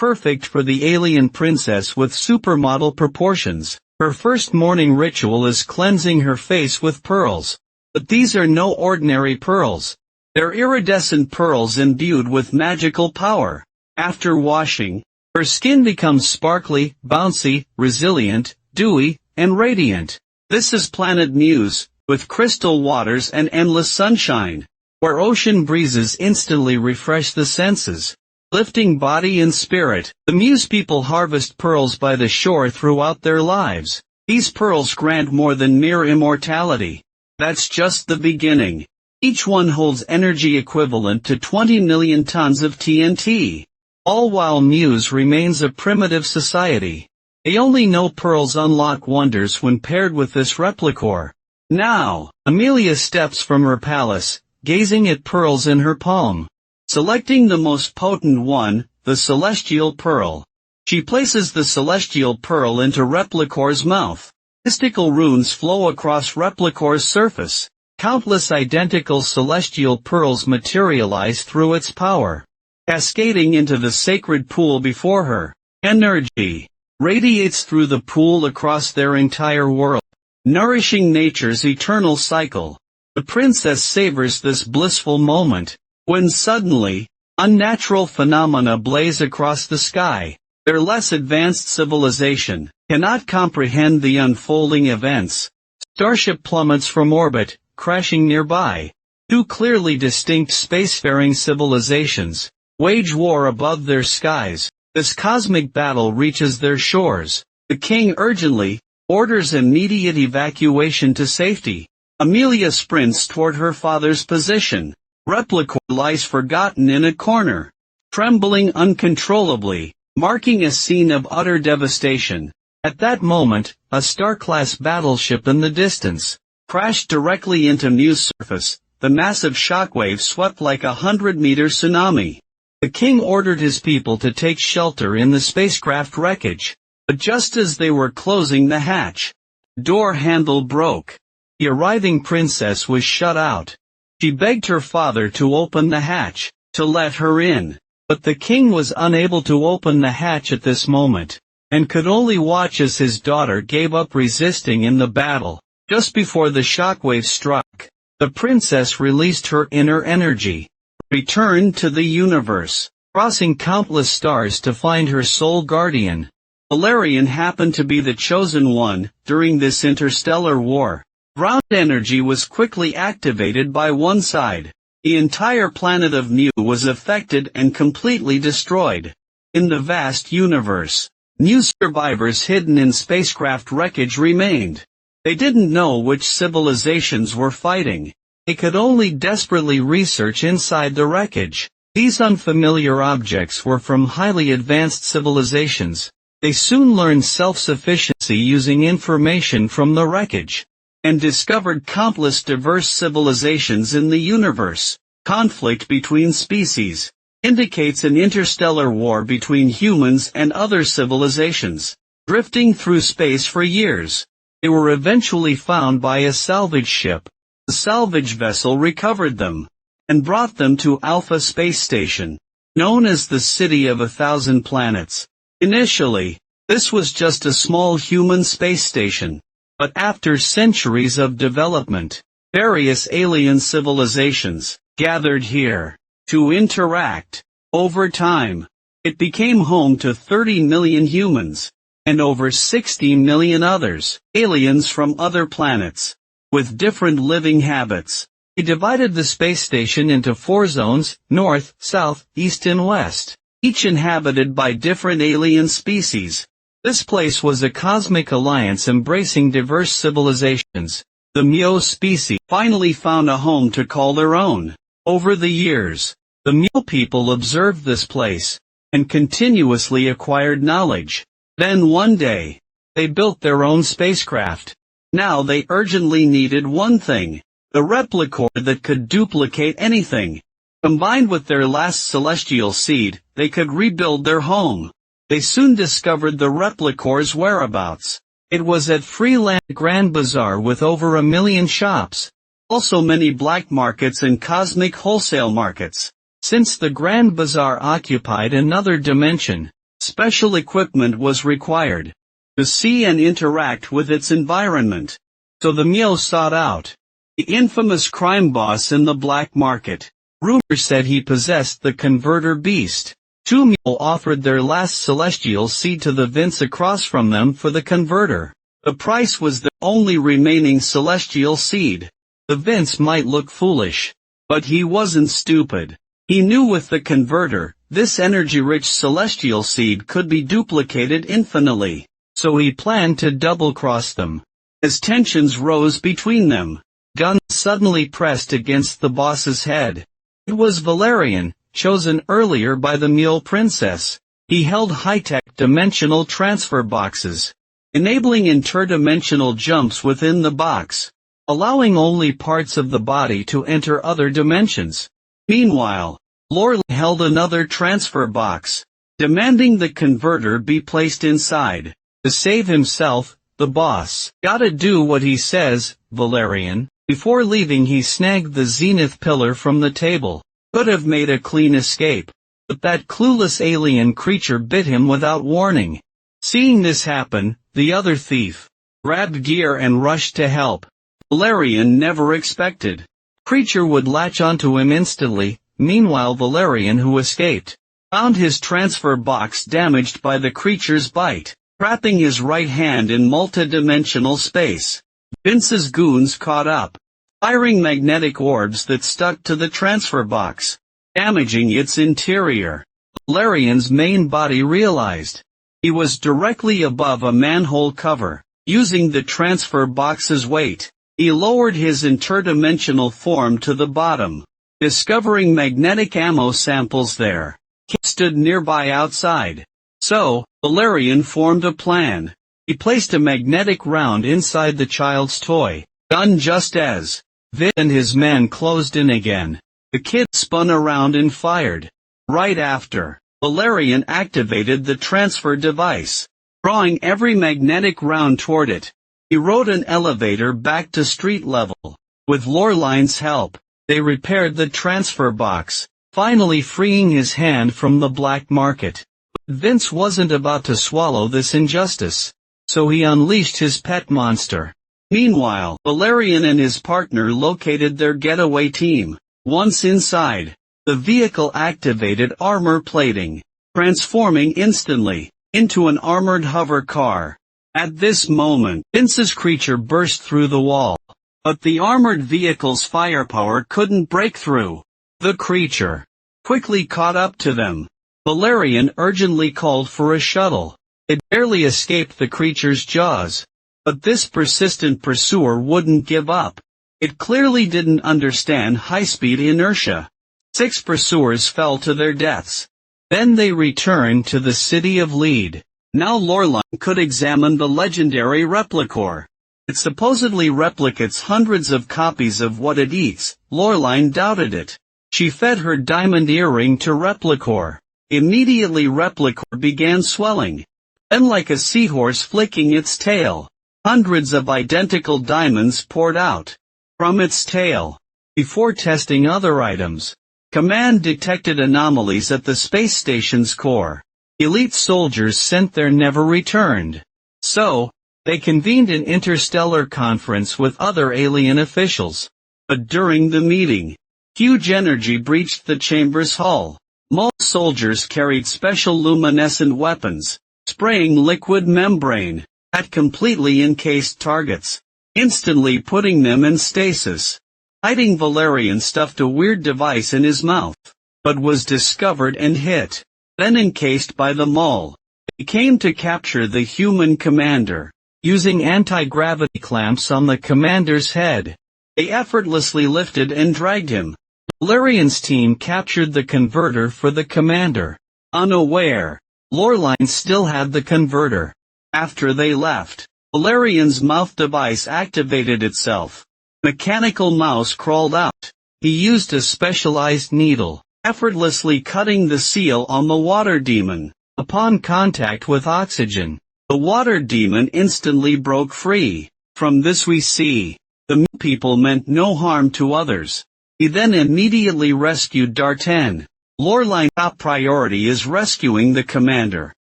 perfect for the alien princess with supermodel proportions. Her first morning ritual is cleansing her face with pearls. But these are no ordinary pearls. They're iridescent pearls imbued with magical power. After washing, her skin becomes sparkly, bouncy, resilient, dewy, and radiant. This is Planet Muse, with crystal waters and endless sunshine, where ocean breezes instantly refresh the senses, lifting body and spirit. The Muse people harvest pearls by the shore throughout their lives. These pearls grant more than mere immortality. That's just the beginning. Each one holds energy equivalent to 20 million tons of TNT. All while Muse remains a primitive society. They only know pearls unlock wonders when paired with this replicore. Now, Amelia steps from her palace, gazing at pearls in her palm. Selecting the most potent one, the celestial pearl. She places the celestial pearl into Replicore's mouth. Mystical runes flow across Replicore's surface. Countless identical celestial pearls materialize through its power, cascading into the sacred pool before her. Energy radiates through the pool across their entire world, nourishing nature's eternal cycle. The princess savors this blissful moment, when suddenly, unnatural phenomena blaze across the sky. Their less advanced civilization cannot comprehend the unfolding events. Starship plummets from orbit, crashing nearby. Two clearly distinct spacefaring civilizations wage war above their skies. This cosmic battle reaches their shores. The king urgently orders immediate evacuation to safety. Amelia sprints toward her father's position. Replicore lies forgotten in a corner, trembling uncontrollably, marking a scene of utter devastation. At that moment, a star-class battleship in the distance crashed directly into Muse's surface. The massive shockwave swept like a 100-meter tsunami. The king ordered his people to take shelter in the spacecraft wreckage. But just as they were closing the hatch, the door handle broke. The arriving princess was shut out. She begged her father to open the hatch, to let her in. But the king was unable to open the hatch at this moment, and could only watch as his daughter gave up resisting in the battle. Just before the shockwave struck, the princess released her inner energy, returned to the universe, crossing countless stars to find her soul guardian. Valerian happened to be the chosen one during this interstellar war. Ground energy was quickly activated by one side. The entire planet of Mu was affected and completely destroyed. In the vast universe, Mu survivors hidden in spacecraft wreckage remained. They didn't know which civilizations were fighting. They could only desperately research inside the wreckage. These unfamiliar objects were from highly advanced civilizations. They soon learned self-sufficiency using information from the wreckage, and discovered countless diverse civilizations in the universe. Conflict between species indicates an interstellar war between humans and other civilizations, drifting through space for years. They were eventually found by a salvage ship. The salvage vessel recovered them, and brought them to Alpha Space Station, known as the City of 1,000 Planets. Initially, this was just a small human space station, but after centuries of development, various alien civilizations gathered here to interact. Over time, it became home to 30 million humans, and over 60 million others, aliens from other planets, with different living habits. He divided the space station into 4 zones, north, south, east and west, each inhabited by different alien species. This place was a cosmic alliance embracing diverse civilizations. The Myo species finally found a home to call their own. Over the years, the Myo people observed this place, and continuously acquired knowledge. Then one day, they built their own spacecraft. Now they urgently needed one thing, the replicore that could duplicate anything. Combined with their last celestial seed, they could rebuild their home. They soon discovered the replicore's whereabouts. It was at Freeland Grand Bazaar with over 1 million shops. Also many black markets and cosmic wholesale markets. Since the Grand Bazaar occupied another dimension, Special equipment was required to see and interact with its environment. So the Mio sought out the infamous crime boss in the black market. Rumor said he possessed the converter beast. Two Mio offered their last celestial seed to the Vince across from them for the converter. The price was the only remaining celestial seed. The Vince might look foolish, but he wasn't stupid. He knew with the converter, this energy-rich celestial seed could be duplicated infinitely. So he planned to double-cross them. As tensions rose between them, guns suddenly pressed against the boss's head. It was Valerian, chosen earlier by the Mule Princess. He held high-tech dimensional transfer boxes, enabling interdimensional jumps within the box, allowing only parts of the body to enter other dimensions. Meanwhile, Lorelai held another transfer box, demanding the converter be placed inside. To save himself, the boss gotta do what he says, Valerian. Before leaving he snagged the zenith pillar from the table. Could have made a clean escape, but that clueless alien creature bit him without warning. Seeing this happen, the other thief grabbed gear and rushed to help. Valerian never expected creature would latch onto him instantly. Meanwhile Valerian, who escaped, found his transfer box damaged by the creature's bite, trapping his right hand in multidimensional space. Vince's goons caught up, firing magnetic orbs that stuck to the transfer box, damaging its interior. Valerian's main body realized he was directly above a manhole cover. Using the transfer box's weight, he lowered his interdimensional form to the bottom, discovering magnetic ammo samples there. Kit stood nearby outside. So, Valerian formed a plan. He placed a magnetic round inside the child's toy gun just as Vin and his men closed in again. The kid spun around and fired. Right after, Valerian activated the transfer device, drawing every magnetic round toward it. He rode an elevator back to street level. With Lorelai's help, they repaired the transfer box, finally freeing his hand from the black market. But Vince wasn't about to swallow this injustice, so he unleashed his pet monster. Meanwhile, Valerian and his partner located their getaway team. Once inside, the vehicle activated armor plating, transforming instantly into an armored hover car. At this moment, Vince's creature burst through the wall, but the armored vehicle's firepower couldn't break through. The creature quickly caught up to them. Valerian urgently called for a shuttle. It barely escaped the creature's jaws. But this persistent pursuer wouldn't give up. It clearly didn't understand high-speed inertia. 6 pursuers fell to their deaths. Then they returned to the city of Lead. Now Lorelai could examine the legendary Replicor. It supposedly replicates hundreds of copies of what it eats. Lorelai doubted it. She fed her diamond earring to Replicor. Immediately Replicor began swelling. Then like a seahorse flicking its tail, hundreds of identical diamonds poured out from its tail. Before testing other items, Command detected anomalies at the space station's core. Elite soldiers sent there never returned. So, they convened an interstellar conference with other alien officials. But during the meeting, huge energy breached the chamber's hull. Most soldiers carried special luminescent weapons, spraying liquid membrane at completely encased targets, instantly putting them in stasis. Hiding Valerian stuffed a weird device in his mouth, but was discovered and hit, then encased by the mole. They came to capture the human commander, using anti-gravity clamps on the commander's head. They effortlessly lifted and dragged him. Valerian's team captured the converter for the commander. Unaware, Lorelai still had the converter. After they left, Valerian's mouth device activated itself. Mechanical mouse crawled out. He used a specialized needle, effortlessly cutting the seal on the water demon. Upon contact with oxygen, the water demon instantly broke free. From this we see, the people meant no harm to others. He then immediately rescued D'Artagnan. Lorelai's top priority is rescuing the commander.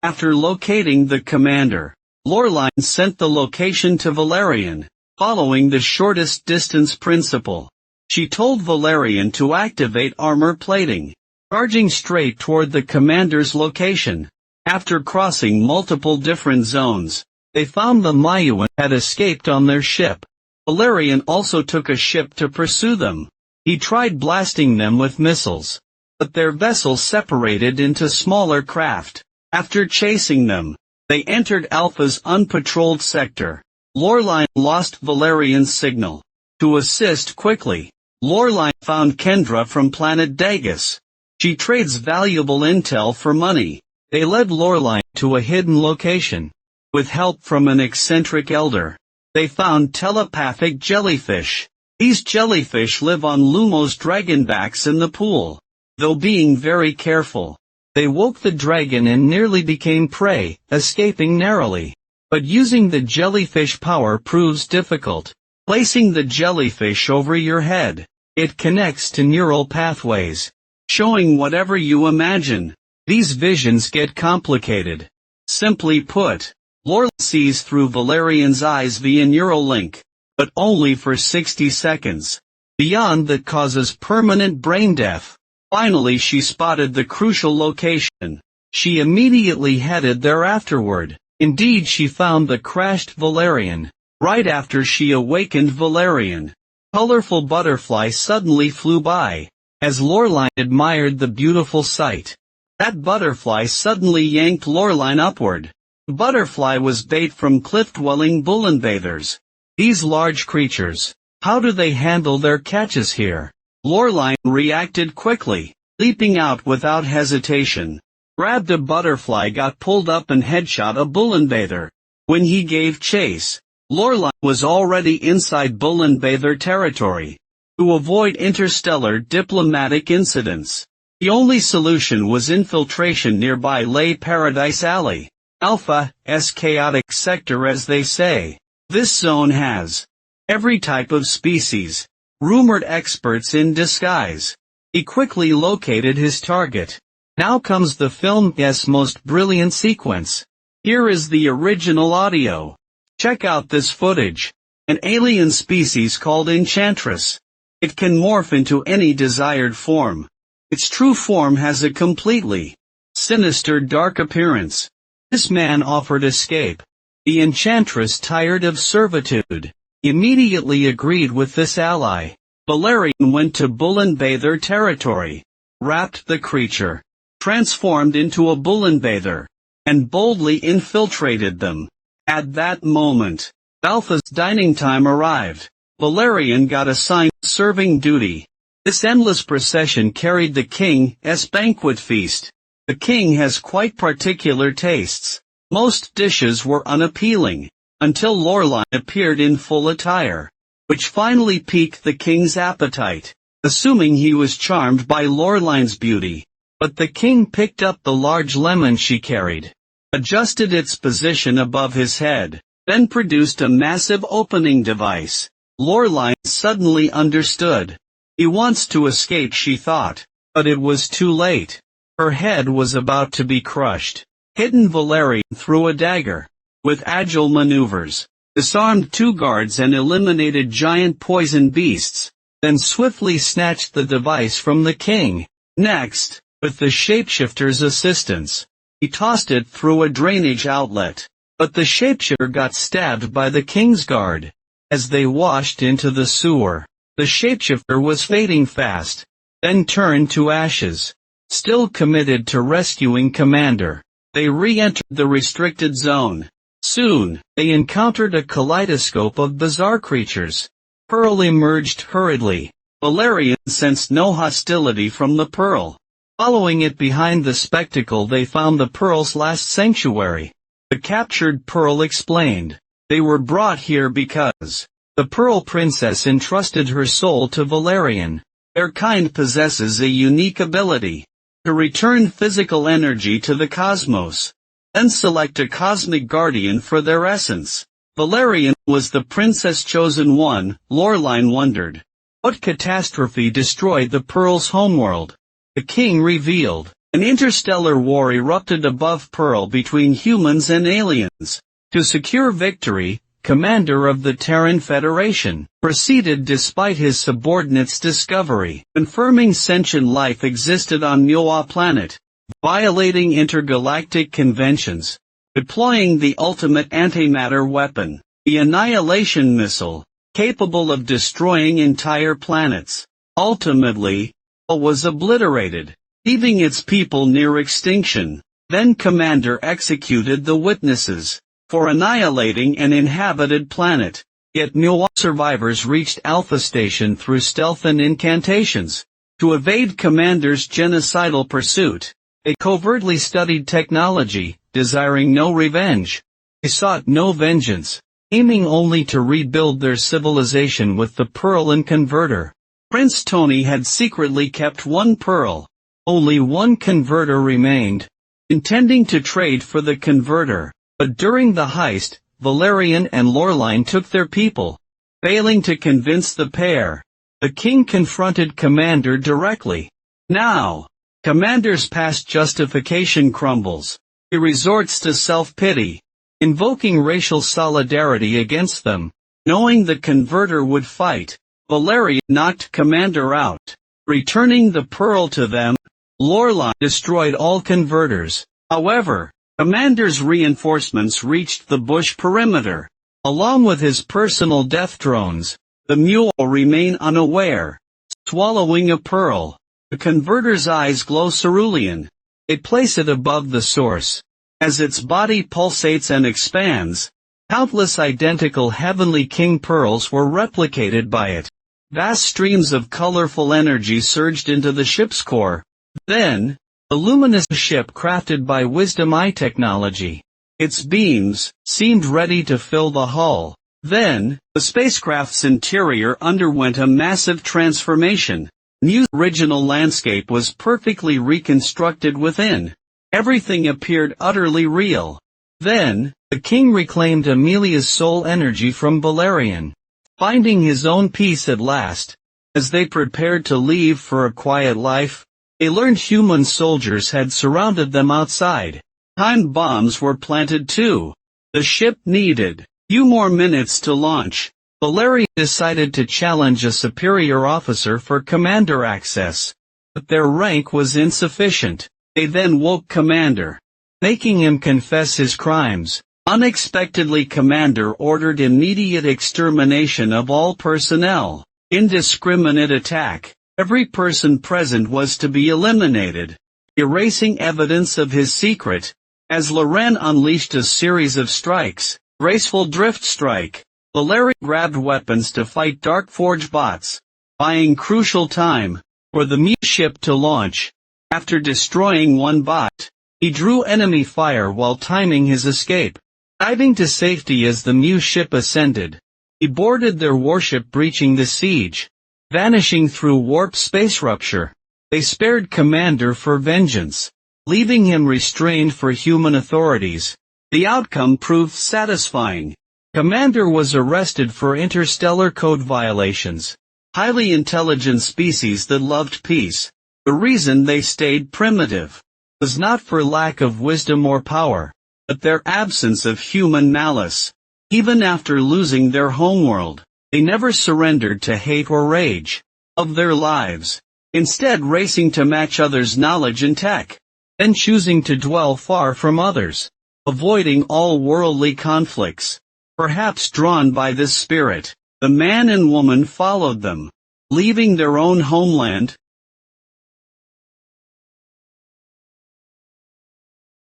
After locating the commander, Lorline sent the location to Valerian, following the shortest distance principle. She told Valerian to activate armor plating, charging straight toward the commander's location. After crossing multiple different zones, they found the Mayuan had escaped on their ship. Valerian also took a ship to pursue them. He tried blasting them with missiles, but their vessel separated into smaller craft. After chasing them, they entered Alpha's unpatrolled sector. Lorline lost Valerian's signal. To assist quickly, Lorline found Kendra from planet Dagus. She trades valuable intel for money. They led Lorline to a hidden location. With help from an eccentric elder, they found telepathic jellyfish. These jellyfish live on Lumos dragonbacks in the pool. Though being very careful, they woke the dragon and nearly became prey, escaping narrowly. But using the jellyfish power proves difficult. Placing the jellyfish over your head, it connects to neural pathways, showing whatever you imagine. These visions get complicated. Simply put, Lorline sees through Valerian's eyes via neural link, but only for 60 seconds. Beyond that causes permanent brain death. Finally she spotted the crucial location. She immediately headed there afterward. Indeed, she found the crashed Valerian. Right after she awakened Valerian, colorful butterfly suddenly flew by. As Lorline admired the beautiful sight, that butterfly suddenly yanked Lorline upward. The butterfly was bait from cliff-dwelling bullenbathers. These large creatures, how do they handle their catches here? Lorline reacted quickly, leaping out without hesitation. Grabbed a butterfly, got pulled up and headshot a bullenbather. When he gave chase, Lorline was already inside bullenbather territory. To avoid interstellar diplomatic incidents, the only solution was infiltration nearby lay Paradise Alley. Alpha's chaotic sector, as they say. This zone has every type of species, rumored experts in disguise. He quickly located his target. Now comes the film's most brilliant sequence. Here is the original audio. Check out this footage. An alien species called Enchantress. It can morph into any desired form. Its true form has a completely sinister dark appearance. This man offered escape. The Enchantress, tired of servitude, immediately agreed with this ally. Valerian went to bullenbather territory, wrapped the creature, transformed into a bullenbather, and boldly infiltrated them. At that moment, Alpha's dining time arrived. Valerian got assigned serving duty. This endless procession carried the king's banquet feast. The king has quite particular tastes. Most dishes were unappealing, until Lorline appeared in full attire, which finally piqued the king's appetite, assuming he was charmed by Lorline's beauty. But the king picked up the large lemon she carried, adjusted its position above his head, then produced a massive opening device. Lorline suddenly understood. He wants to escape, she thought, but it was too late. Her head was about to be crushed. Hidden Valerian threw a dagger. With agile maneuvers, disarmed 2 guards and eliminated giant poison beasts, then swiftly snatched the device from the king. Next, with the shapeshifter's assistance, he tossed it through a drainage outlet, but the shapeshifter got stabbed by the king's guard. As they washed into the sewer, the shapeshifter was fading fast, then turned to ashes. Still committed to rescuing Commander, they re-entered the restricted zone. Soon, they encountered a kaleidoscope of bizarre creatures. Pearl emerged hurriedly. Valerian sensed no hostility from the Pearl. Following it behind the spectacle, they found the Pearl's last sanctuary. The captured Pearl explained. They were brought here because the Pearl Princess entrusted her soul to Valerian. Their kind possesses a unique ability to return physical energy to the cosmos, then select a cosmic guardian for their essence. Valerian was the princess chosen one. Lorline wondered, what catastrophe destroyed the Pearl's homeworld? The king revealed, An interstellar war erupted above Pearl between humans and aliens. To secure victory, commander of the Terran Federation proceeded despite his subordinates' discovery, confirming sentient life existed on Muwa planet, violating intergalactic conventions, deploying the ultimate antimatter weapon, the annihilation missile, capable of destroying entire planets. Ultimately, it was obliterated, leaving its people near extinction. Then Commander executed the witnesses for annihilating an inhabited planet. Yet Muwa survivors reached Alpha Station through stealth and incantations. To evade Commander's genocidal pursuit, they covertly studied technology, desiring no revenge. They sought no vengeance, aiming only to rebuild their civilization with the Pearl and Converter. Prince Tony had secretly kept one Pearl. Only one Converter remained, intending to trade for the Converter. But during the heist, Valerian and Lorline took their people. Failing to convince the pair, the king confronted Commander directly. Now, Commander's past justification crumbles. He resorts to self-pity, invoking racial solidarity against them. Knowing the Converter would fight, Valerian knocked Commander out. Returning the Pearl to them, Lorline destroyed all Converters. However, Commander's reinforcements reached the bush perimeter. Along with his personal death drones, the mule remain unaware, swallowing a Pearl. The Converter's eyes glow cerulean. They place it above the source. As its body pulsates and expands, countless identical Heavenly King Pearls were replicated by it. Vast streams of colorful energy surged into the ship's core. Then, a luminous ship crafted by Wisdom Eye technology. Its beams seemed ready to fill the hull. Then, the spacecraft's interior underwent a massive transformation. Mu's original landscape was perfectly reconstructed within. Everything appeared utterly real. Then, the king reclaimed Amelia's soul energy from Valerian, finding his own peace at last. As they prepared to leave for a quiet life, they learned human soldiers had surrounded them outside. Time bombs were planted too. The ship needed few more minutes to launch. Valerian decided to challenge a superior officer for commander access, but their rank was insufficient. They then woke Commander, making him confess his crimes. Unexpectedly, Commander ordered immediate extermination of all personnel. Indiscriminate attack. Every person present was to be eliminated, erasing evidence of his secret. As Loren unleashed a series of strikes, graceful drift strike, Valerian grabbed weapons to fight Dark Forge bots, buying crucial time for the Mu ship to launch. After destroying one bot, he drew enemy fire while timing his escape. Diving to safety as the Mu ship ascended, he boarded their warship, breaching the siege. Vanishing through warp space rupture, they spared Commander for vengeance, leaving him restrained for human authorities. The outcome proved satisfying. Commander was arrested for interstellar code violations. Highly intelligent species that loved peace. The reason they stayed primitive was not for lack of wisdom or power, but their absence of human malice. Even after losing their homeworld, they never surrendered to hate or rage of their lives, instead racing to match others' knowledge and tech, then choosing to dwell far from others, avoiding all worldly conflicts. Perhaps drawn by this spirit, the man and woman followed them, leaving their own homeland